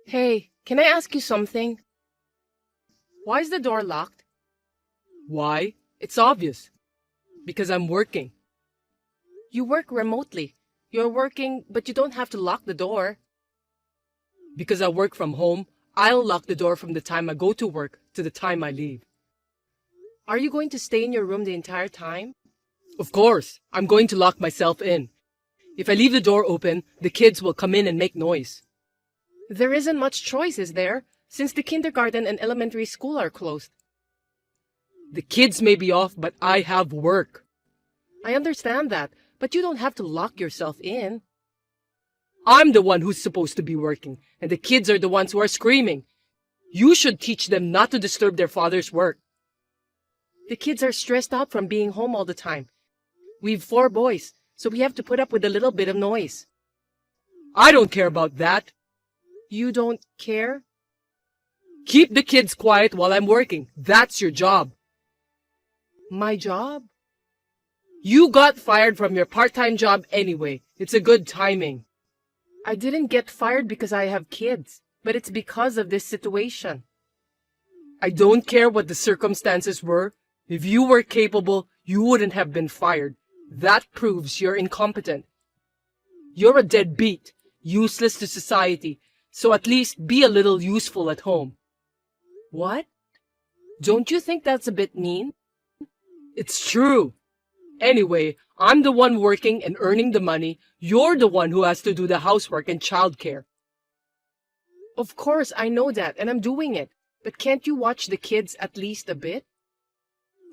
Hey, can I ask you something? Why is the door locked? Why? It's obvious. Because I'm working. You work remotely. You're working, but you don't have to lock the door. Because I work from home, I'll lock the door from the time I go to work to the time I leave. Are you going to stay in your room the entire time? Of course, I'm going to lock myself in. If I leave the door open, the kids will come in and make noise. There isn't much choice, is there? Since the kindergarten and elementary school are closed. The kids may be off, but I have work. I understand that, but you don't have to lock yourself in. I'm the one who's supposed to be working, and the kids are the ones who are screaming. You should teach them not to disturb their father's work. The kids are stressed out from being home all the time. We've 4 boys, so we have to put up with a little bit of noise. I don't care about that. You don't care? Keep the kids quiet while I'm working. That's your job. My job? You got fired from your part-time job anyway. It's a good timing. I didn't get fired because I have kids, but it's because of this situation. I don't care what the circumstances were. If you were capable, you wouldn't have been fired. That proves you're incompetent. You're a deadbeat, useless to society, so at least be a little useful at home. What? Don't you think that's a bit mean? It's true. Anyway, I'm the one working and earning the money. You're the one who has to do the housework and childcare. Of course, I know that, and I'm doing it. But can't you watch the kids at least a bit?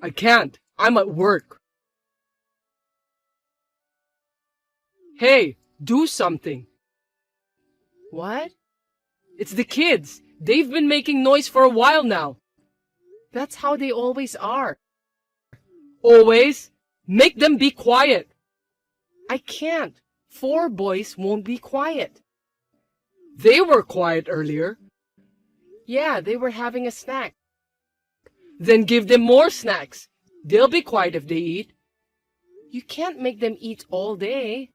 I can't. I'm at work. Hey, do something. What? It's the kids. They've been making noise for a while now. That's how they always are. Always? Make them be quiet. I can't. 4 boys won't be quiet. They were quiet earlier. Yeah, they were having a snack. Then give them more snacks. They'll be quiet if they eat. You can't make them eat all day.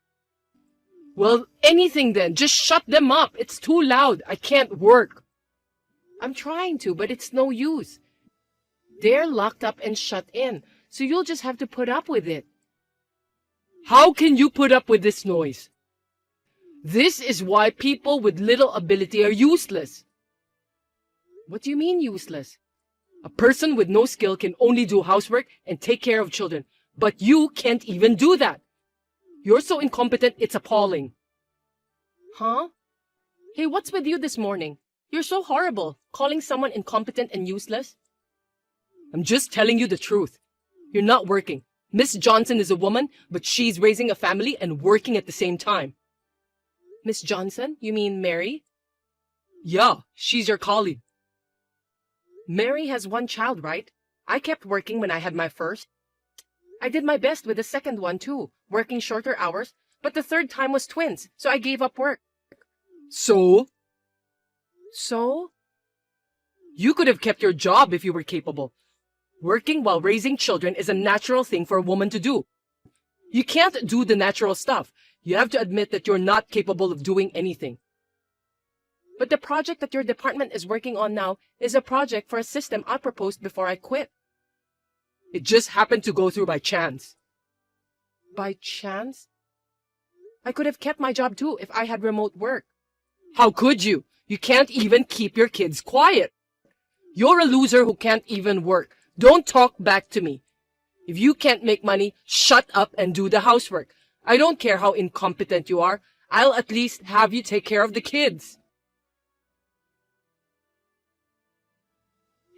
Well, anything then. Just shut them up. It's too loud. I can't work. I'm trying to, but it's no use. They're locked up and shut in, so you'll just have to put up with it. How can you put up with this noise? This is why people with little ability are useless. What do you mean useless? A person with no skill can only do housework and take care of children, but you can't even do that. You're so incompetent, it's appalling. Huh? Hey, what's with you this morning? You're so horrible, calling someone incompetent and useless. I'm just telling you the truth. You're not working. Miss Johnson is a woman, but she's raising a family and working at the same time. Miss Johnson? You mean Mary? Yeah, she's your colleague. Mary has 1 child, right? I kept working when I had my first. I did my best with the second one too, working shorter hours, but the 3rd time was twins, so I gave up work. So? So? You could have kept your job if you were capable. Working while raising children is a natural thing for a woman to do. You can't do the natural stuff. You have to admit that you're not capable of doing anything. But the project that your department is working on now is a project for a system I proposed before I quit. It just happened to go through by chance. By chance? I could have kept my job too if I had remote work. How could you? You can't even keep your kids quiet. You're a loser who can't even work. Don't talk back to me. If you can't make money, shut up and do the housework. I don't care how incompetent you are. I'll at least have you take care of the kids.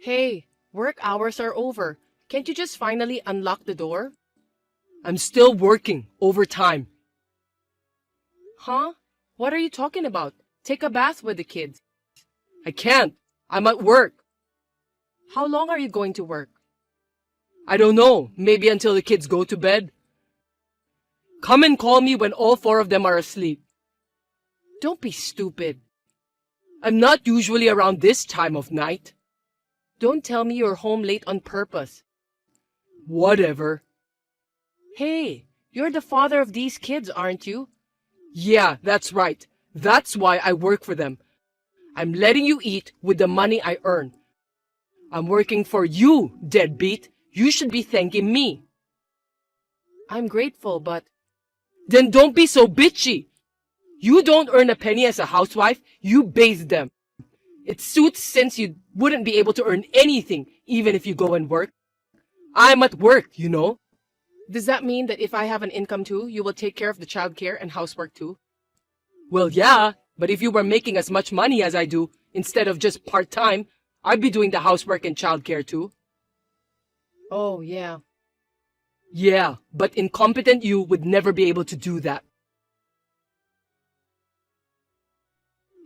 Hey, work hours are over. Can't you just finally unlock the door? I'm still working overtime. Huh? What are you talking about? Take a bath with the kids. I can't. I'm at work. How long are you going to work? I don't know. Maybe until the kids go to bed. Come and call me when all 4 of them are asleep. Don't be stupid. I'm not usually around this time of night. Don't tell me you're home late on purpose. Whatever. Hey, you're the father of these kids, aren't you? Yeah, that's right. That's why I work for them. I'm letting you eat with the money I earn. I'm working for you, deadbeat. You should be thanking me. I'm grateful, but Then don't be so bitchy. You don't earn a penny as a housewife, you bathe them. It suits since you wouldn't be able to earn anything even if you go and work. I'm at work, you know. does that mean that if I have an income too, you will take care of the childcare and housework too? Well, yeah, but if you were making as much money as I do, instead of just part-time, I'd be doing the housework and childcare too. Oh, yeah. Yeah, but incompetent you would never be able to do that.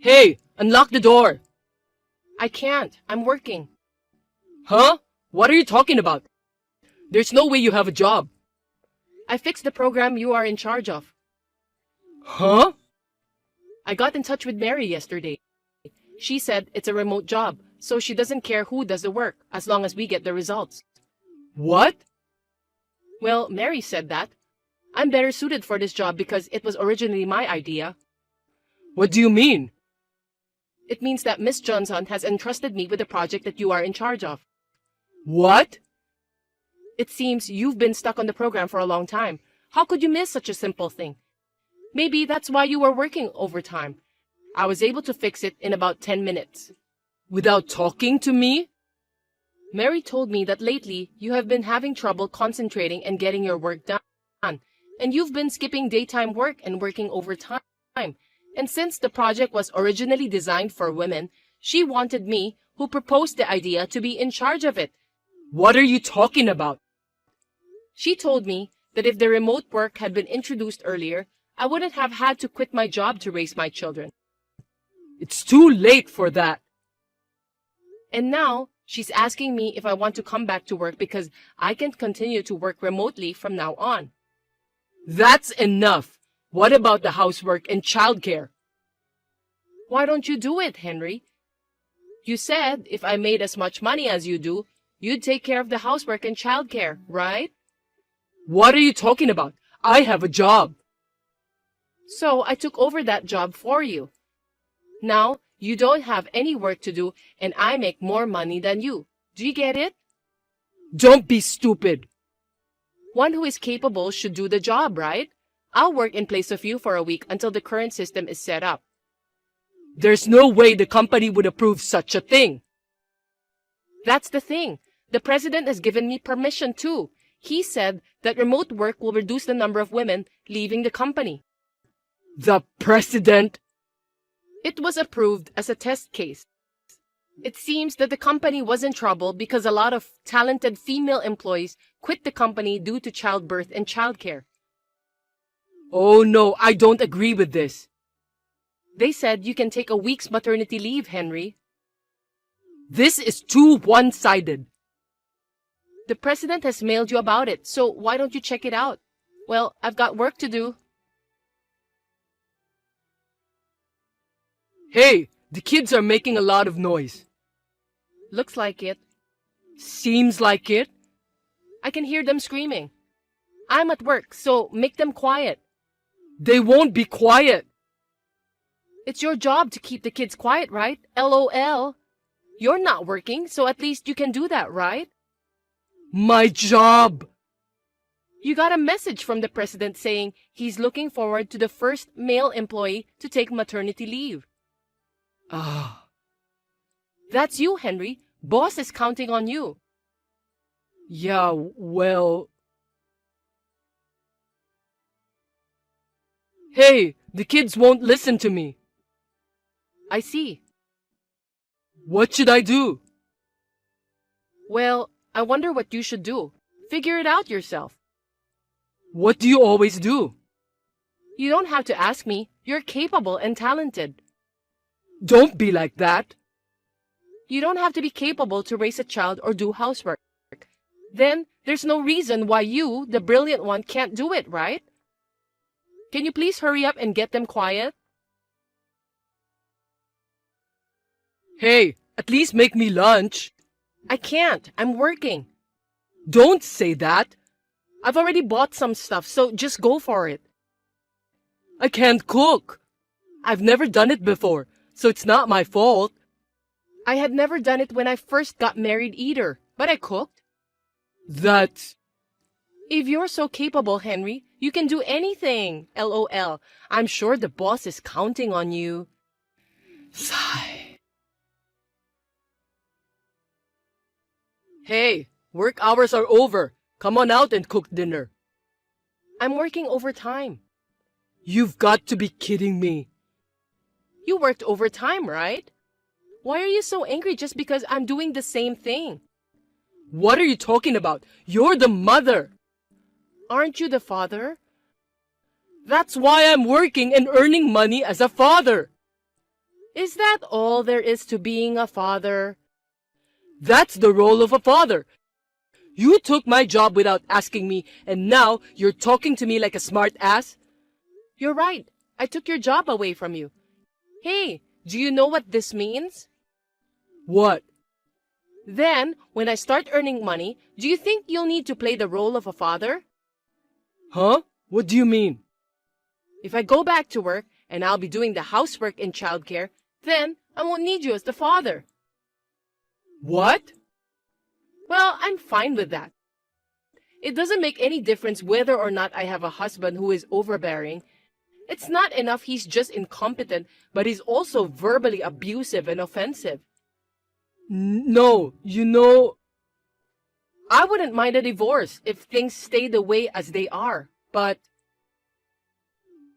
Hey, unlock the door. I can't. I'm working. Huh? What are you talking about? There's no way you have a job. I fixed the program you are in charge of. Huh? I got in touch with Mary yesterday. She said it's a remote job, so she doesn't care who does the work, as long as we get the results. What? Well, Mary said that. I'm better suited for this job because it was originally my idea. What do you mean? It means that Miss Johnson has entrusted me with the project that you are in charge of. What? It seems you've been stuck on the program for a long time. How could you miss such a simple thing? Maybe that's why you were working overtime. I was able to fix it in about 10 minutes. Without talking to me? Mary told me that lately you have been having trouble concentrating and getting your work done, and you've been skipping daytime work and working overtime. And since the project was originally designed for women, she wanted me, who proposed the idea, to be in charge of it. What are you talking about? She told me that if the remote work had been introduced earlier, I wouldn't have had to quit my job to raise my children. It's too late for that. And now, she's asking me if I want to come back to work because I can continue to work remotely from now on. That's enough. What about the housework and childcare? Why don't you do it, Henry? You said if I made as much money as you do, you'd take care of the housework and childcare, right? What are you talking about? I have a job. So I took over that job for you. Now, you don't have any work to do and I make more money than you. Do you get it? Don't be stupid. One who is capable should do the job, right? I'll work in place of you for a week until the current system is set up. There's no way the company would approve such a thing. That's the thing. The president has given me permission too. He said that remote work will reduce the number of women leaving the company. The president? It was approved as a test case. It seems that the company was in trouble because a lot of talented female employees quit the company due to childbirth and childcare. Oh no, I don't agree with this. They said you can take a week's maternity leave, Henry. This is too one-sided. The president has mailed you about it, so why don't you check it out? Well, I've got work to do. Hey, the kids are making a lot of noise. Looks like it. Seems like it. I can hear them screaming. I'm at work, so make them quiet. They won't be quiet. It's your job to keep the kids quiet, right? LOL. You're not working, so at least you can do that, right? My job. You got a message from the president saying he's looking forward to the first male employee to take maternity leave. Ah. That's you, Henry. Boss is counting on you. Yeah, well... Hey, the kids won't listen to me. I see. What should I do? Well, I wonder what you should do. Figure it out yourself. What do you always do? You don't have to ask me. You're capable and talented. Don't be like that. You don't have to be capable to raise a child or do housework. Then, there's no reason why you, the brilliant one, can't do it, right? Can you please hurry up and get them quiet? Hey, at least make me lunch. I can't. I'm working. Don't say that. I've already bought some stuff, so just go for it. I can't cook. I've never done it before. so it's not my fault. I had never done it when I first got married either, but I cooked. That's... If you're so capable, Henry, you can do anything. LOL. I'm sure the boss is counting on you. Sigh. Hey, work hours are over. Come on out and cook dinner. I'm working overtime. You've got to be kidding me. You worked overtime, right? Why are you so angry just because I'm doing the same thing? What are you talking about? You're the mother. Aren't you the father? That's why I'm working and earning money as a father. Is that all there is to being a father? That's the role of a father. You took my job without asking me, and now you're talking to me like a smart ass? You're right. I took your job away from you. Hey, do you know what this means? What? Then, when I start earning money, do you think you'll need to play the role of a father? Huh? What do you mean? If I go back to work and I'll be doing the housework and childcare, then I won't need you as the father. What? Well, I'm fine with that. It doesn't make any difference whether or not I have a husband who is overbearing. It's not enough he's just incompetent, but he's also verbally abusive and offensive. No, you know... I wouldn't mind a divorce if things stay the way as they are, but...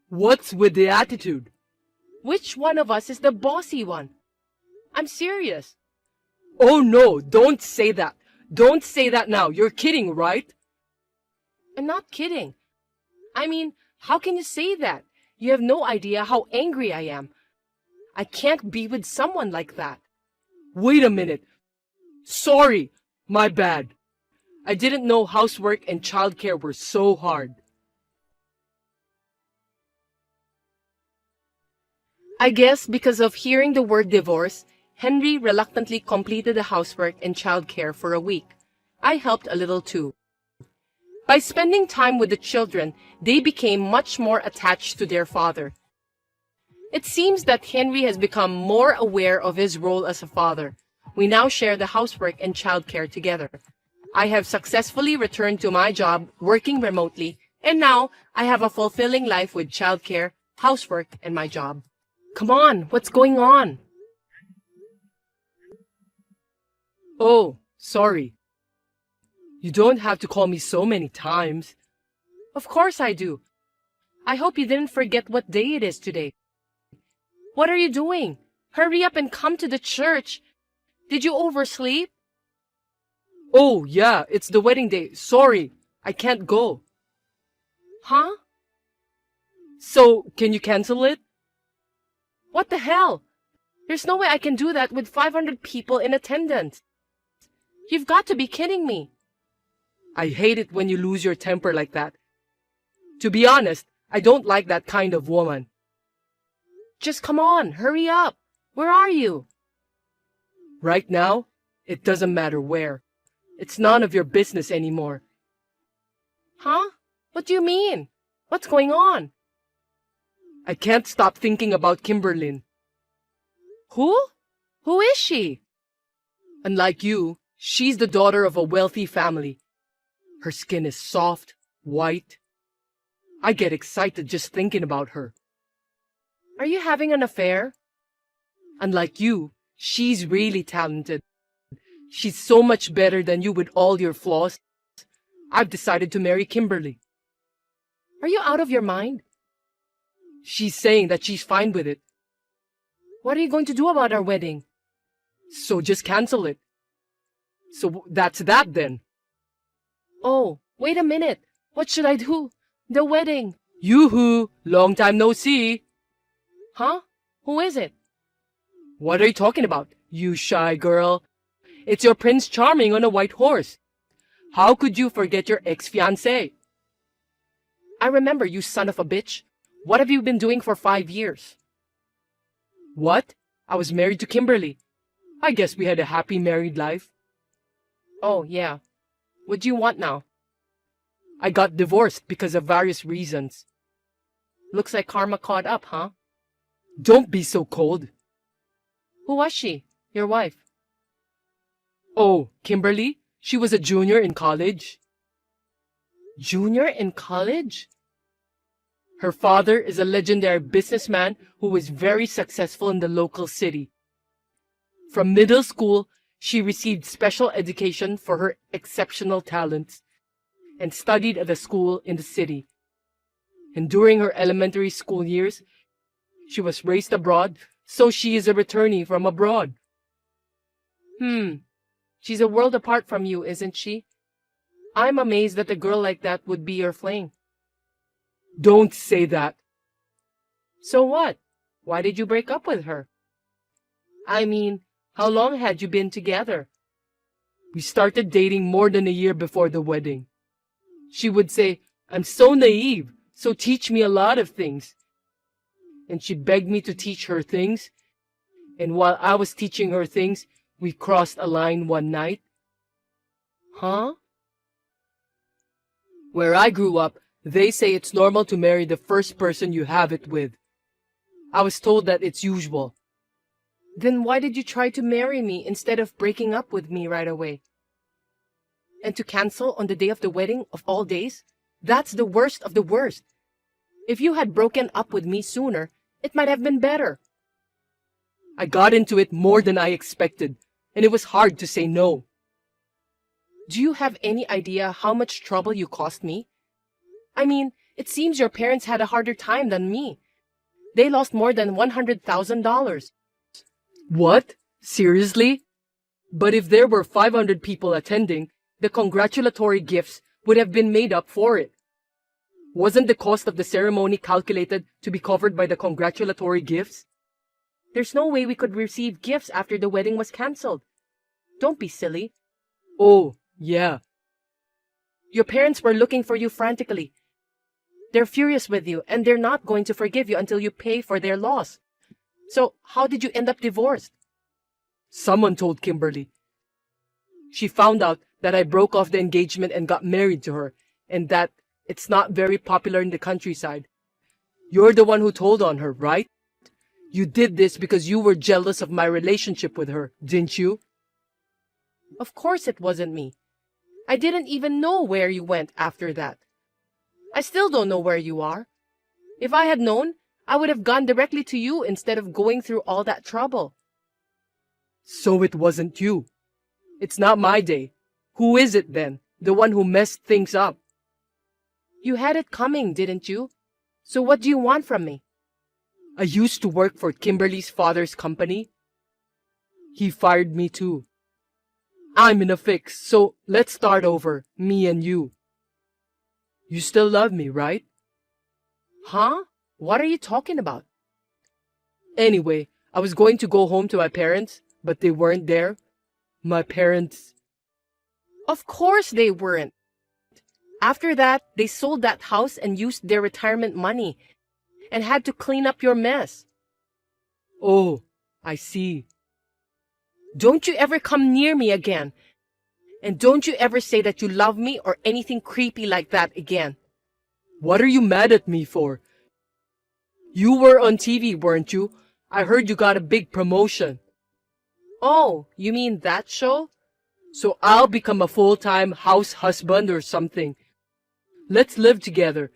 What's with the attitude? Which one of us is the bossy one? I'm serious. Oh no, don't say that. Don't say that now. You're kidding, right? I'm not kidding. I mean, how can you say that? You have no idea how angry I am. I can't be with someone like that. Wait a minute. Sorry, my bad. I didn't know housework and childcare were so hard. I guess because of hearing the word divorce, Henry reluctantly completed the housework and childcare for a week. I helped a little too. By spending time with the children, they became much more attached to their father. It seems that Henry has become more aware of his role as a father. We now share the housework and childcare together. I have successfully returned to my job working remotely, and now I have a fulfilling life with childcare, housework, and my job. Come on, what's going on? Oh, sorry. You don't have to call me so many times. Of course I do. I hope you didn't forget what day it is today. What are you doing? Hurry up and come to the church. Did you oversleep? Oh, yeah, it's the wedding day. Sorry, I can't go. Huh? So, can you cancel it? What the hell? There's no way I can do that with 500 people in attendance. You've got to be kidding me. I hate it when you lose your temper like that. To be honest, I don't like that kind of woman. Just come on, hurry up. Where are you? Right now, it doesn't matter where. It's none of your business anymore. Huh? What do you mean? What's going on? I can't stop thinking about Kimberlyn. Who? Who is she? Unlike you, she's the daughter of a wealthy family. Her skin is soft, white. I get excited just thinking about her. Are you having an affair? Unlike you, she's really talented. She's so much better than you with all your flaws. I've decided to marry Kimberly. Are you out of your mind? She's saying that she's fine with it. What are you going to do about our wedding? So just cancel it. So that's that then. Oh, wait a minute. What should I do? The wedding. Yoo-hoo! Long time no see. Huh? Who is it? What are you talking about, you shy girl? It's your Prince Charming on a white horse. How could you forget your ex-fiancé? I remember, you son of a bitch. What have you been doing for 5 years? What? I was married to Kimberly. I guess we had a happy married life. Oh, yeah. What do you want now? I got divorced because of various reasons. Looks like karma caught up, huh? Don't be so cold. Who was she? Your wife? Oh, Kimberly? She was a junior in college. Junior in college? Her father is a legendary businessman who was very successful in the local city. From middle school, she received special education for her exceptional talents and studied at a school in the city. And during her elementary school years, she was raised abroad, so she is a returnee from abroad. She's a world apart from you, isn't she? I'm amazed that a girl like that would be your flame. Don't say that. So what? Why did you break up with her? I mean, how long had you been together? We started dating more than a year before the wedding. She would say, "I'm so naive, so teach me a lot of things." And she begged me to teach her things. And while I was teaching her things, we crossed a line one night. Huh? Where I grew up, they say it's normal to marry the first person you have it with. I was told that it's usual. Then why did you try to marry me instead of breaking up with me right away? And to cancel on the day of the wedding of all days? That's the worst of the worst. If you had broken up with me sooner, it might have been better. I got into it more than I expected, and it was hard to say no. Do you have any idea how much trouble you cost me? I mean, it seems your parents had a harder time than me. They lost more than $100,000. What? Seriously? But if there were 500 people attending, the congratulatory gifts would have been made up for it. Wasn't the cost of the ceremony calculated to be covered by the congratulatory gifts? There's no way we could receive gifts after the wedding was cancelled. Don't be silly. Oh, yeah. Your parents were looking for you frantically. They're furious with you, and they're not going to forgive you until you pay for their loss. So, how did you end up divorced? Someone told Kimberly. She found out that I broke off the engagement and got married to her, and that it's not very popular in the countryside. You're the one who told on her, right? You did this because you were jealous of my relationship with her, didn't you? Of course it wasn't me. I didn't even know where you went after that. I still don't know where you are. If I had known, I would have gone directly to you instead of going through all that trouble. So it wasn't you. It's not my day. Who is it then? The one who messed things up? You had it coming, didn't you? So what do you want from me? I used to work for Kimberly's father's company. He fired me too. I'm in a fix, so let's start over, me and you. You still love me, right? Huh? What are you talking about? Anyway, I was going to go home to my parents, but they weren't there. My parents... Of course they weren't. After that, they sold that house and used their retirement money and had to clean up your mess. Oh, I see. Don't you ever come near me again. And don't you ever say that you love me or anything creepy like that again. What are you mad at me for? You were on TV, weren't you? I heard you got a big promotion. Oh, you mean that show? So I'll become a full-time house husband or something. Let's live together.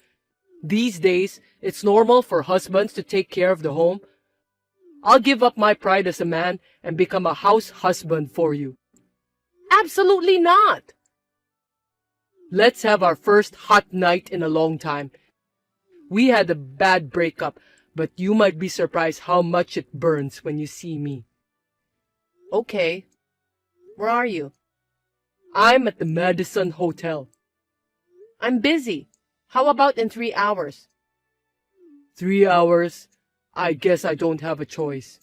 These days, it's normal for husbands to take care of the home. I'll give up my pride as a man and become a house husband for you. Absolutely not. Let's have our first hot night in a long time. We had a bad breakup, but you might be surprised how much it burns when you see me. Okay. Where are you? I'm at the Madison Hotel. I'm busy. How about in 3 hours? 3 hours? I guess I don't have a choice.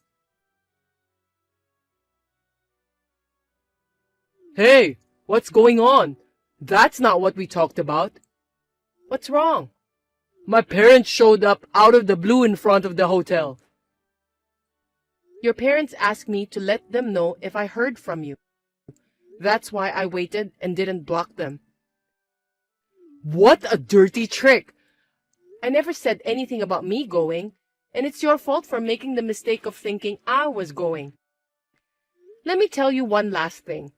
Hey, what's going on? That's not what we talked about. What's wrong? My parents showed up out of the blue in front of the hotel. Your parents asked me to let them know if I heard from you. That's why I waited and didn't block them. What a dirty trick! I never said anything about me going, and it's your fault for making the mistake of thinking I was going. Let me tell you one last thing.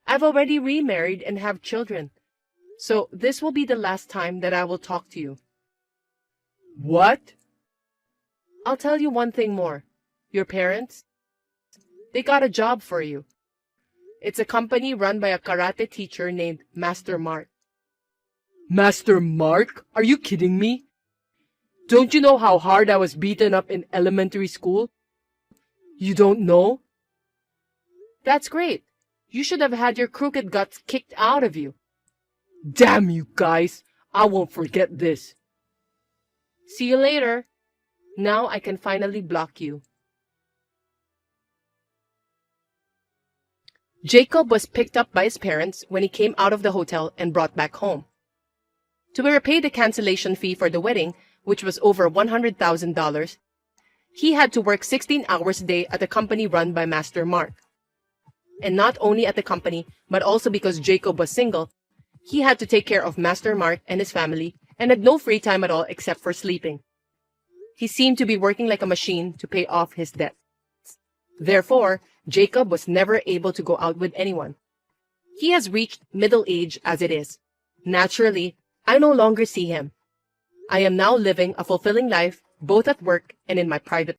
I've already remarried and have children. So this will be the last time that I will talk to you. What? I'll tell you one thing more. Your parents? They got a job for you. It's a company run by a karate teacher named Master Mark. Master Mark? Are you kidding me? Don't you know how hard I was beaten up in elementary school? You don't know? That's great. You should have had your crooked guts kicked out of you. Damn you guys! I won't forget this. See you later. Now I can finally block you. Jacob was picked up by his parents when he came out of the hotel and brought back home. To repay the cancellation fee for the wedding, which was over $100,000, he had to work 16 hours a day at a company run by Master Mark. And not only at the company, but also because Jacob was single, he had to take care of Master Mark and his family and had no free time at all except for sleeping. He seemed to be working like a machine to pay off his debts. Therefore, Jacob was never able to go out with anyone. He has reached middle age as it is. Naturally, I no longer see him. I am now living a fulfilling life both at work and in my private